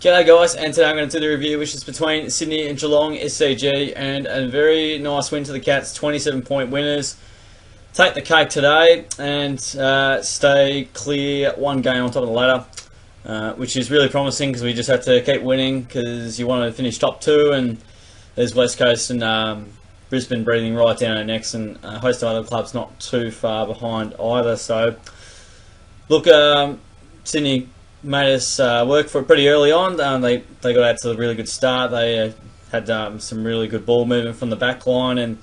G'day guys, and today I'm going to do the review which is between Sydney and Geelong SCG, and a very nice win to the Cats, 27 point winners. Take the cake today and stay clear one game on top of the ladder, which is really promising because we just have to keep winning because you want to finish top two, and there's West Coast and Brisbane breathing right down our necks, and a host of other clubs not too far behind either. So look, Sydney made us work for it pretty early on. They got out to a really good start. They had some really good ball movement from the back line, and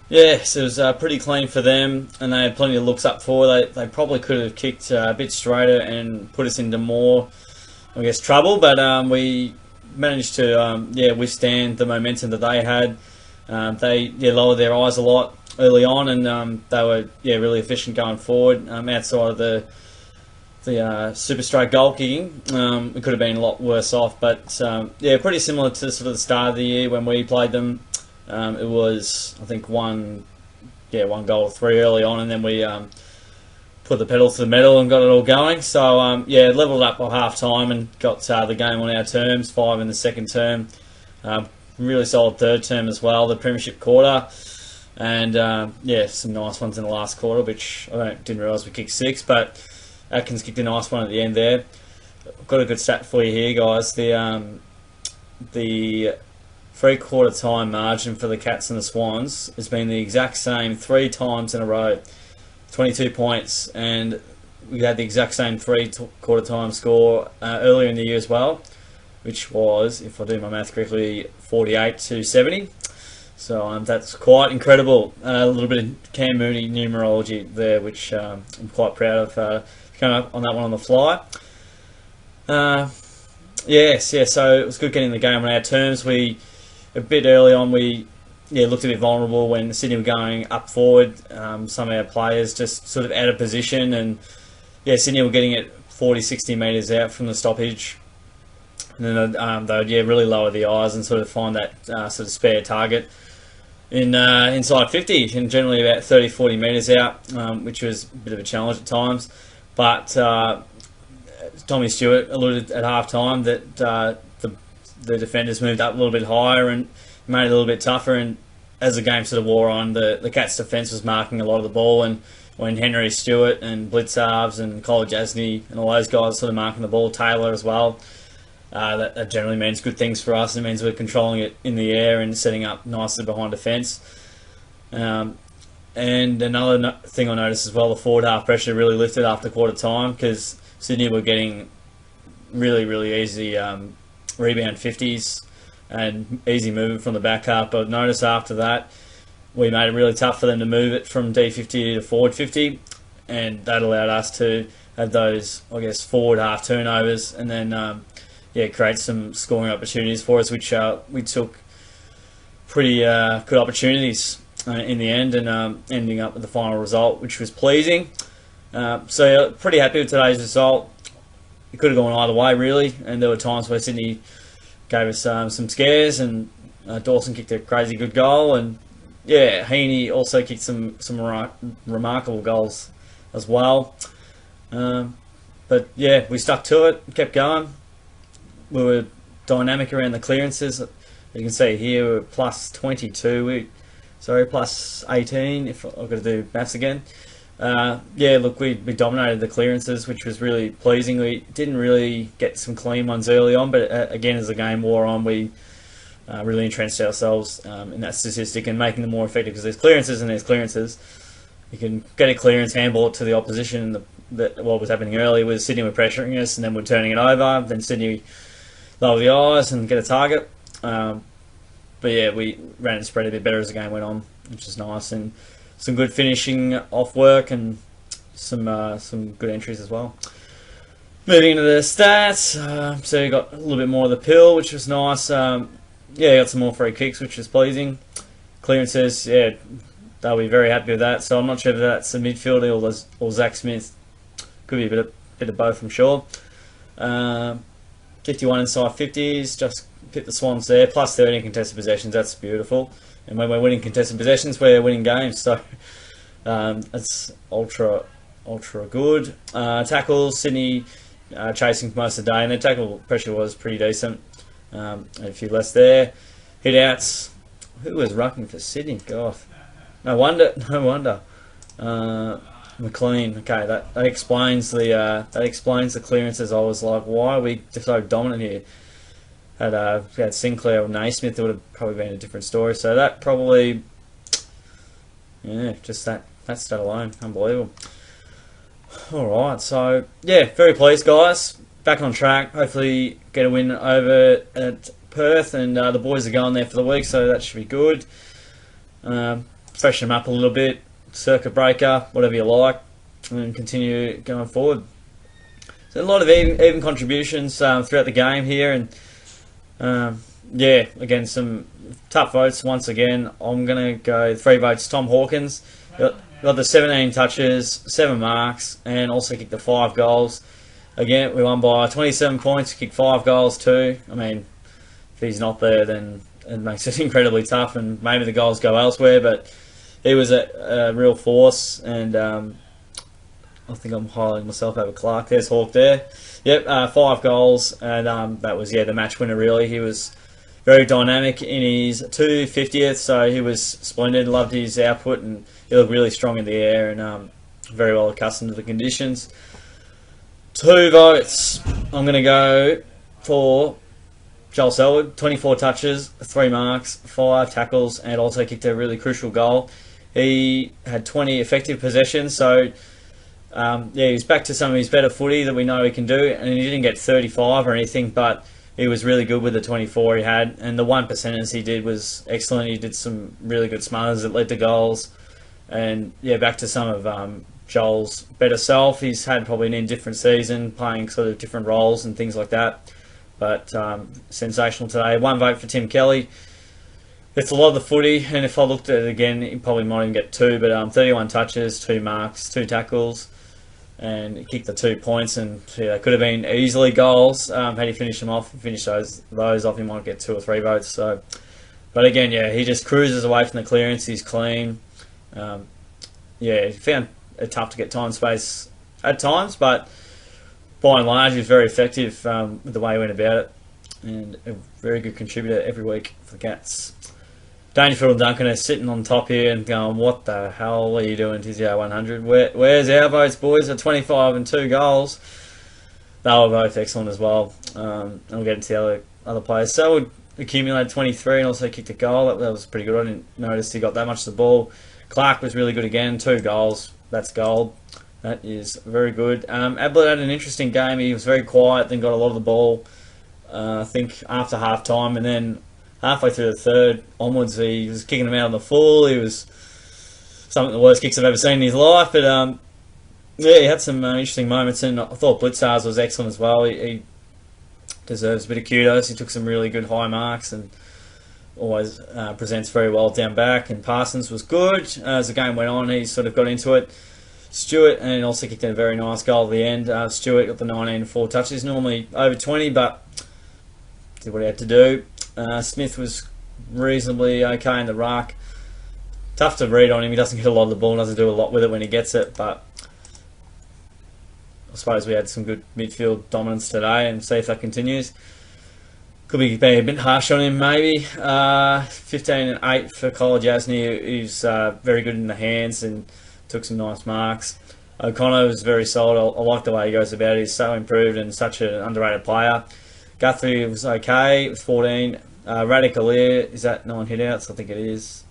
yes, it was pretty clean for them, and they had plenty of looks up forward. They probably could have kicked a bit straighter and put us into more, I guess, trouble, but we managed to withstand the momentum that they had. They lowered their eyes a lot early on, and they were really efficient going forward. Outside of the super straight goal kicking, it could have been a lot worse off, but pretty similar to sort of the start of the year when we played them. It was, I think, one goal to three early on, and then we put the pedal to the metal and got it all going. So leveled up by half time and got the game on our terms. 5 in the second term, really solid third term as well. The premiership quarter, and some nice ones in the last quarter, which I didn't realise we kicked 6, but Atkins kicked a nice one at the end there. I've got a good stat for you here, guys. The three-quarter time margin for the Cats and the Swans has been the exact same 3 times in a row, 22 points, and we had the exact same three-quarter time score earlier in the year as well, which was, if I do my math correctly, 48-70. So that's quite incredible. A little bit of Cam Mooney numerology there, which I'm quite proud of. Coming up on that one on the fly. So it was good getting the game on our terms. A bit early on, we looked a bit vulnerable when Sydney were going up forward. Some of our players just sort of out of position, and Sydney were getting it 40-60 metres out from the stoppage. And then they would really lower the eyes and sort of find that sort of spare target in inside 50, and generally about 30-40 metres out, which was a bit of a challenge at times. But Tommy Stewart alluded at half time that the defenders moved up a little bit higher and made it a little bit tougher, and as the game sort of wore on, the Cats defence was marking a lot of the ball, and when Henry Stewart and Blitzarves and Cole Jasny and all those guys sort of marking the ball, Taylor as well, that generally means good things for us. It means we're controlling it in the air and setting up nicely behind defence. And another thing I noticed as well, the forward half pressure really lifted after quarter time because Sydney were getting really, really easy rebound 50s and easy movement from the back half. But notice after that, we made it really tough for them to move it from D50 to forward 50, and that allowed us to have those, I guess, forward half turnovers, and then create some scoring opportunities for us, which we took pretty good opportunities in the end, and ending up with the final result, which was pleasing. Pretty happy with today's result. It could have gone either way, really, and there were times where Sydney gave us some scares, and Dawson kicked a crazy good goal, and Heaney also kicked some remarkable goals as well. We stuck to it, kept going. We were dynamic around the clearances. You can see here we're plus 22. Plus 18, if I've got to do maths again. We dominated the clearances, which was really pleasing. We didn't really get some clean ones early on, but again, as the game wore on, we really entrenched ourselves in that statistic and making them more effective, because there's clearances and there's clearances. You can get a clearance, handball it to the opposition. What was happening earlier was Sydney were pressuring us, and then we're turning it over. Then Sydney lower the eyes and get a target. We ran and spread a bit better as the game went on, which is nice, and some good finishing off work, and some good entries as well. Moving into the stats, so you got a little bit more of the pill, which was nice. Got some more free kicks, which was pleasing. Clearances, they'll be very happy with that. So I'm not sure if that's a midfielder or Zach Smith. Could be a bit of both, I'm sure. 51 inside 50s, just hit the Swans there, plus 30 contested possessions. That's beautiful, and when we're winning contested possessions, we're winning games, so that's ultra good. Tackles, Sydney chasing for most of the day, and their tackle pressure was pretty decent. A few less there. Hit outs. Who was rucking for Sydney? God, no wonder. No wonder. McLean. Okay, that explains the clearances. I was like, why are we so dominant here? Had Sinclair or Naismith, it would have probably been a different story. So that probably, yeah, just that stat alone, unbelievable. All right, so yeah, very pleased, guys. Back on track. Hopefully, get a win over at Perth, and the boys are going there for the week, so that should be good. Freshen them up a little bit, circuit breaker, whatever you like, and continue going forward. So a lot of even contributions throughout the game here, and yeah, again, some tough votes once again. I'm going to go 3 votes. Tom Hawkins got the 17 touches, 7 marks, and also kicked the 5 goals. Again, we won by 27 points, kicked 5 goals too. I mean, if he's not there, then it makes it incredibly tough, and maybe the goals go elsewhere, but he was a real force, and I think I'm highlighting myself over Clark. There's Hawk there. Yep, 5 goals, and that was, the match winner, really. He was very dynamic in his 250th, so he was splendid. Loved his output, and he looked really strong in the air, and very well accustomed to the conditions. 2 votes. I'm going to go for Joel Selwood. 24 touches, 3 marks, 5 tackles, and also kicked a really crucial goal. He had 20 effective possessions, so he's back to some of his better footy that we know he can do, and he didn't get 35 or anything, but he was really good with the 24 he had, and the 1%ers he did was excellent. He did some really good smothers that led to goals, and back to some of Joel's better self. He's had probably an indifferent season, playing sort of different roles and things like that, but sensational today. 1 vote for Tim Kelly. It's a lot of the footy, and if I looked at it again, he probably might even get 2, but 31 touches, 2 marks, 2 tackles, and he kicked the 2 points, and they could have been easily goals. Had he finished them off, those off, he might get 2 or 3 votes. So, but again, he just cruises away from the clearance. He's clean. He found it tough to get time space at times, but by and large, he was very effective with the way he went about it, and a very good contributor every week for the Cats. Dangerfield and Duncan are sitting on top here and going, what the hell are you doing to the 100? Where's our votes, boys? At 25 and 2 goals. They were both excellent as well. And we'll get into the other players. So we accumulated 23 and also kicked a goal. That was pretty good. I didn't notice he got that much of the ball. Clark was really good again. 2 goals. That's gold. That is very good. Ablett had an interesting game. He was very quiet, then got a lot of the ball, I think, after half-time, and then halfway through the third onwards, he was kicking them out on the full. He was some of the worst kicks I've ever seen in his life. But he had some interesting moments, and I thought Blitzars was excellent as well. He deserves a bit of kudos. He took some really good high marks and always presents very well down back. And Parsons was good. As the game went on, he sort of got into it. Stewart, and also kicked in a very nice goal at the end. Stewart got the 19 4 touches, normally over 20, but did what he had to do. Smith was reasonably okay in the ruck. Tough to read on him. He doesn't get a lot of the ball, doesn't do a lot with it when he gets it, but I suppose we had some good midfield dominance today, and see if that continues. Could be being a bit harsh on him, maybe. 15 and 8 for Cole Jasny. He's very good in the hands and took some nice marks. O'Connor was very solid. I like the way he goes about it. He's so improved and such an underrated player. Guthrie was okay. It was 14. Radic Alir, is that 9 hitouts? I think it is.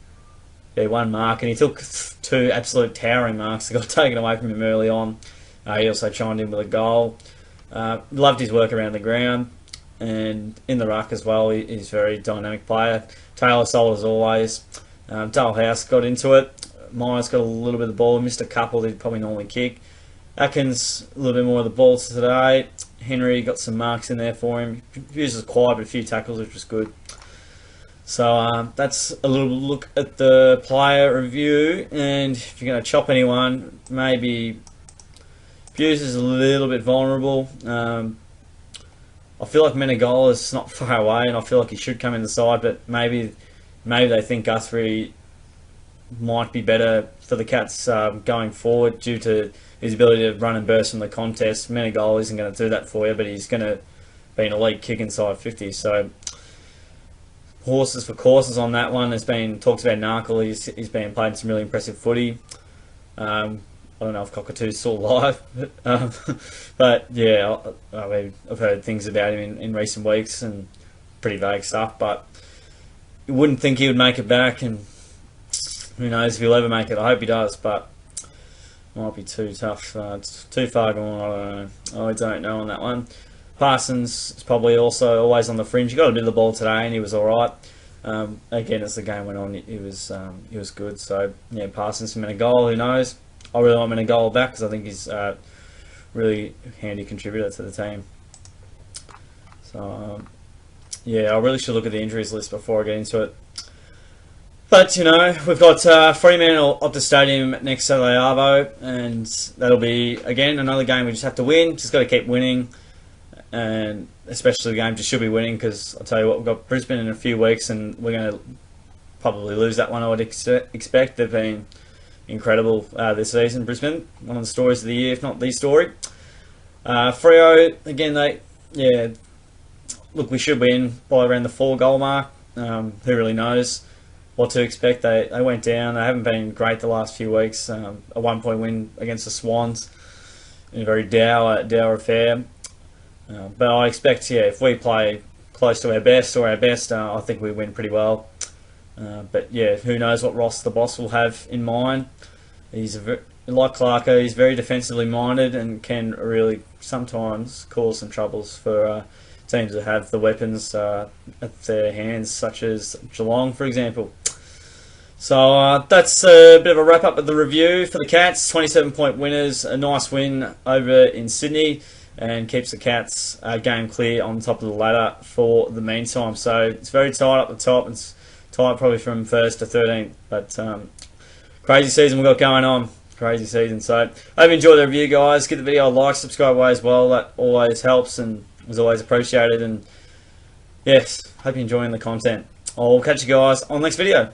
1 mark, and he took 2 absolute towering marks that got taken away from him early on. He also chimed in with a goal. Loved his work around the ground and in the ruck as well. He's a very dynamic player. Taylor solid as always. Dale House got into it. Myers got a little bit of the ball, missed a couple that he'd probably normally kick. Atkins, a little bit more of the balls today. Henry got some marks in there for him. He was quiet, but a few tackles, which was good. So that's a little look at the player review. And if you're going to chop anyone, maybe Hughes is a little bit vulnerable. I feel like Menegola is not far away, and I feel like he should come in the side, but maybe they think Guthrie might be better for the Cats going forward due to his ability to run and burst from the contest. Menegola isn't going to do that for you, but he's going to be an elite kick inside 50. So horses for courses on that one. There's been talks about Narkle. He's been playing some really impressive footy. I don't know if Cockatoo's still alive, but yeah, I mean, I've heard things about him in recent weeks and pretty vague stuff. But you wouldn't think he would make it back, and who knows if he'll ever make it. I hope he does, but it might be too tough. It's too far gone. I don't know on that one. Parsons is probably also always on the fringe. He got a bit of the ball today, and he was all right. Again, as the game went on, he was good. So yeah, Parsons from Menegola, who knows? I really want Menegola back because I think he's a really handy contributor to the team. So yeah, I really should look at the injuries list before I get into it. But you know, we've got Fremantle Optus Stadium next Saturday Arvo, and that'll be again another game we just have to win. Just got to keep winning, and especially the game just should be winning because I'll tell you what, we've got Brisbane in a few weeks, and we're going to probably lose that one. I would expect. They've been incredible this season. Brisbane, one of the stories of the year, if not the story. Freo again. Look, we should win by around the 4-goal mark. Who really knows what to expect? They went down. They haven't been great the last few weeks. A 1-point win against the Swans in a very dour affair. But I expect, if we play close to our best I think we win pretty well. But yeah, who knows what Ross the boss will have in mind. He's like Clarko, he's very defensively minded and can really sometimes cause some troubles for teams that have the weapons at their hands, such as Geelong, for example. So that's a bit of a wrap up of the review for the Cats. 27-point winners, a nice win over in Sydney, and keeps the Cats game clear on top of the ladder for the meantime. So it's very tight up the top. It's tight probably from 1st to 13th, but crazy season we've got going on. Crazy season. So I hope you enjoyed the review, guys. Give the video a like, subscribe away as well. That always helps and is always appreciated. And yes, hope you're enjoying the content. I'll catch you guys on the next video.